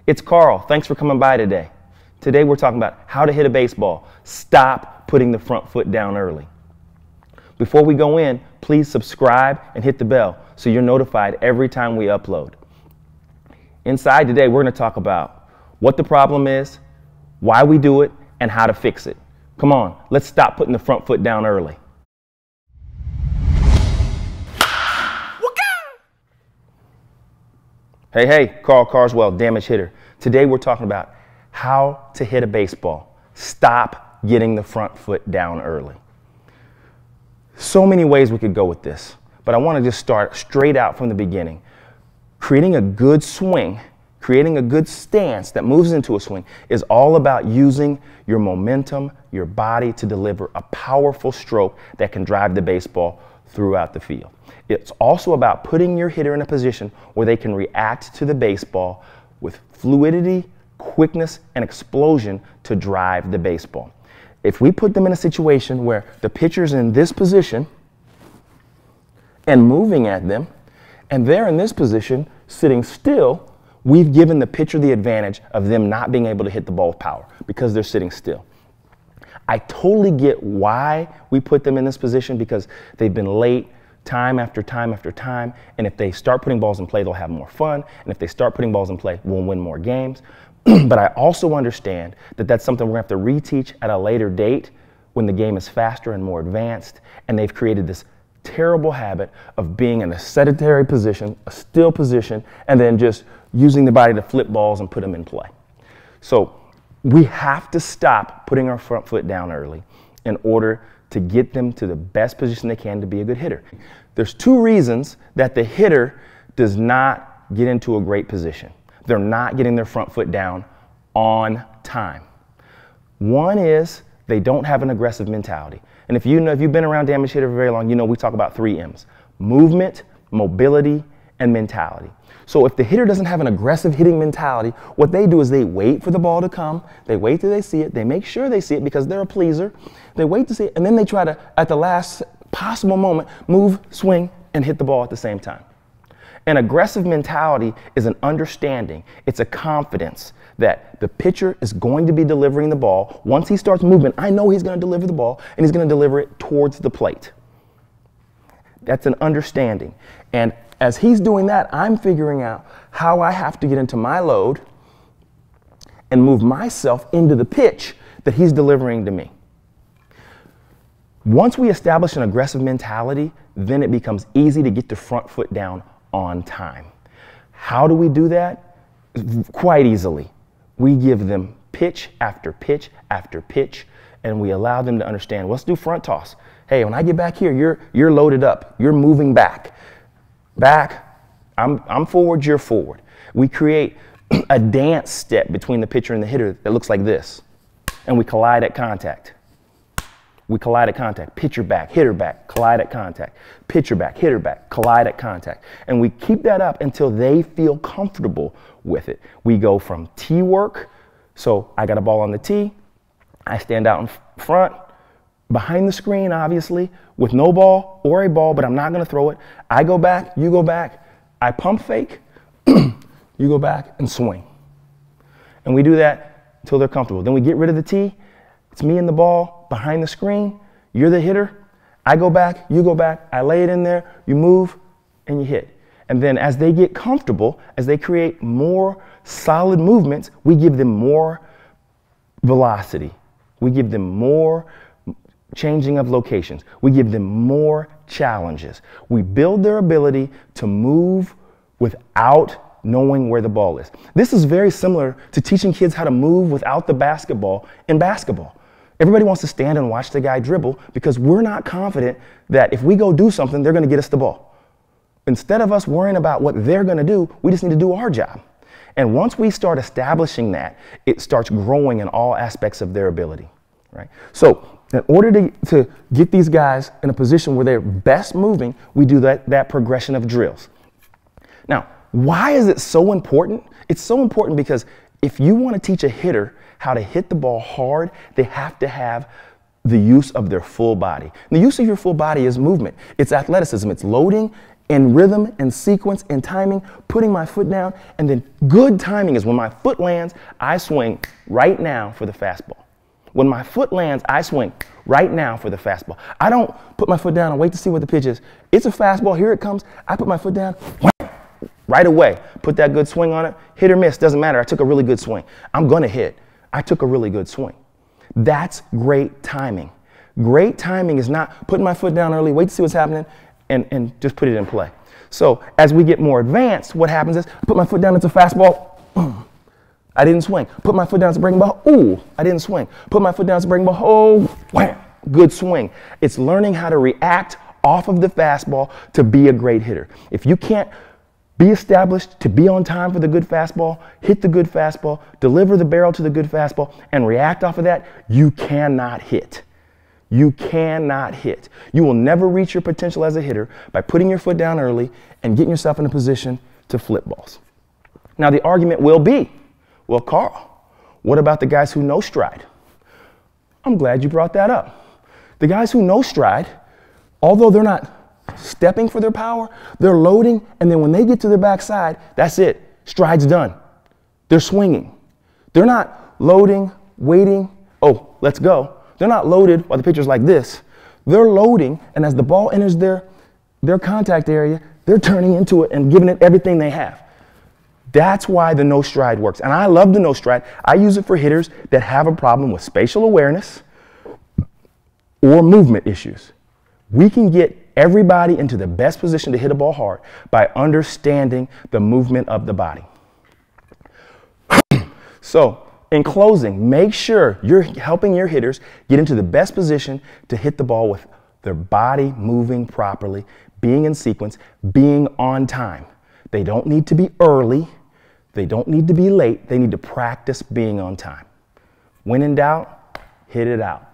It's Carl. Thanks for coming by today. Today we're talking about how to hit a baseball. Stop putting the front foot down early. Before we go in, please subscribe and hit the bell so you're notified every time we upload. Inside today, we're going to talk about what the problem is, why we do it, and how to fix it. Come on, let's stop putting the front foot down early. Hey, Karl Carswell, damage hitter. Today we're talking about how to hit a baseball. Stop getting the front foot down early. So many ways we could go with this, but I want to just start straight out from the beginning. Creating a good swing, creating a good stance that moves into a swing is all about using your momentum, your body to deliver a powerful stroke that can drive the baseball throughout the field. It's also about putting your hitter in a position where they can react to the baseball with fluidity, quickness, and explosion to drive the baseball. If we put them in a situation where the pitcher's in this position and moving at them, and they're in this position sitting still, we've given the pitcher the advantage of them not being able to hit the ball with power because they're sitting still. I totally get why we put them in this position because they've been late time after time after time, and if they start putting balls in play, they'll have more fun, and if they start putting balls in play, we'll win more games. But I also understand that that's something we're going to have to reteach at a later date when the game is faster and more advanced, and they've created this terrible habit of being in a sedentary position, a still position, and then just using the body to flip balls and put them in play. So we have to stop putting our front foot down early in order to get them to the best position they can to be a good hitter. There's two reasons that the hitter does not get into a great position. They're not getting their front foot down on time. One is they don't have an aggressive mentality. And if you've been around damage hitter for very long, you know we talk about 3 M's: movement, mobility, and mentality. So if the hitter doesn't have an aggressive hitting mentality, what they do is they wait for the ball to come, they wait till they see it, they make sure they see it because they're a pleaser, they wait to see it, and then they try to, at the last possible moment, move, swing, and hit the ball at the same time. An aggressive mentality is an understanding, it's a confidence that the pitcher is going to be delivering the ball. Once he starts moving, I know he's going to deliver the ball, and he's going to deliver it towards the plate. That's an understanding. And as he's doing that, I'm figuring out how I have to get into my load and move myself into the pitch that he's delivering to me. Once we establish an aggressive mentality, then it becomes easy to get the front foot down on time. How do we do that? Quite easily. We give them pitch after pitch after pitch, and we allow them to understand, let's do front toss. Hey, when I get back here, you're loaded up. You're moving back. I'm forward, you're forward. We create a dance step between the pitcher and the hitter that looks like this. And we collide at contact. We collide at contact. Pitcher back, hitter back, collide at contact. Pitcher back, hitter back, collide at contact. And we keep that up until they feel comfortable with it. We go from tee work. So I got a ball on the tee. I stand out in front, behind the screen, obviously, with no ball or a ball, but I'm not going to throw it. I go back, you go back. I pump fake, you go back and swing. And we do that until they're comfortable. Then we get rid of the tee. It's me and the ball behind the screen. You're the hitter. I go back, you go back. I lay it in there, you move, and you hit. And then as they get comfortable, as they create more solid movements, we give them more velocity. We give them more changing of locations. We give them more challenges. We build their ability to move without knowing where the ball is. This is very similar to teaching kids how to move without the basketball in basketball. Everybody wants to stand and watch the guy dribble because we're not confident that if we go do something, they're going to get us the ball. Instead of us worrying about what they're going to do, we just need to do our job. And once we start establishing that, it starts growing in all aspects of their ability. Right? So in order to get these guys in a position where they're best moving, we do that progression of drills. Now, why is it so important? It's so important because if you want to teach a hitter how to hit the ball hard, they have to have the use of their full body. And the use of your full body is movement. It's athleticism. It's loading in rhythm and sequence and timing, putting my foot down, and then good timing is when my foot lands, I swing right now for the fastball. When my foot lands, I swing right now for the fastball. I don't put my foot down and wait to see what the pitch is. It's a fastball, here it comes. I put my foot down, wham, right away. Put that good swing on it, hit or miss, doesn't matter. I took a really good swing. I'm gonna hit. I took a really good swing. That's great timing. Great timing is not putting my foot down early, wait to see what's happening, and just put it in play. So as we get more advanced, what happens is, put my foot down, it's a fastball, I didn't swing. Put my foot down, it's a breaking ball, ooh, I didn't swing. Put my foot down, it's a breaking ball, oh, wham, good swing. It's learning how to react off of the fastball to be a great hitter. If you can't be established to be on time for the good fastball, hit the good fastball, deliver the barrel to the good fastball, and react off of that, you cannot hit. You cannot hit. You will never reach your potential as a hitter by putting your foot down early and getting yourself in a position to flip balls. Now the argument will be, well, Carl, what about the guys who no stride? I'm glad you brought that up. The guys who no stride, although they're not stepping for their power, they're loading, and then when they get to their backside, that's it. Stride's done. They're swinging. They're not loading, waiting, oh, let's go. They're not loaded while the pitcher's like this. They're loading, and as the ball enters their contact area, they're turning into it and giving it everything they have. That's why the no stride works. And I love the no stride. I use it for hitters that have a problem with spatial awareness or movement issues. We can get everybody into the best position to hit a ball hard by understanding the movement of the body. So, in closing, make sure you're helping your hitters get into the best position to hit the ball with their body moving properly, being in sequence, being on time. They don't need to be early. They don't need to be late. They need to practice being on time. When in doubt, hit it out.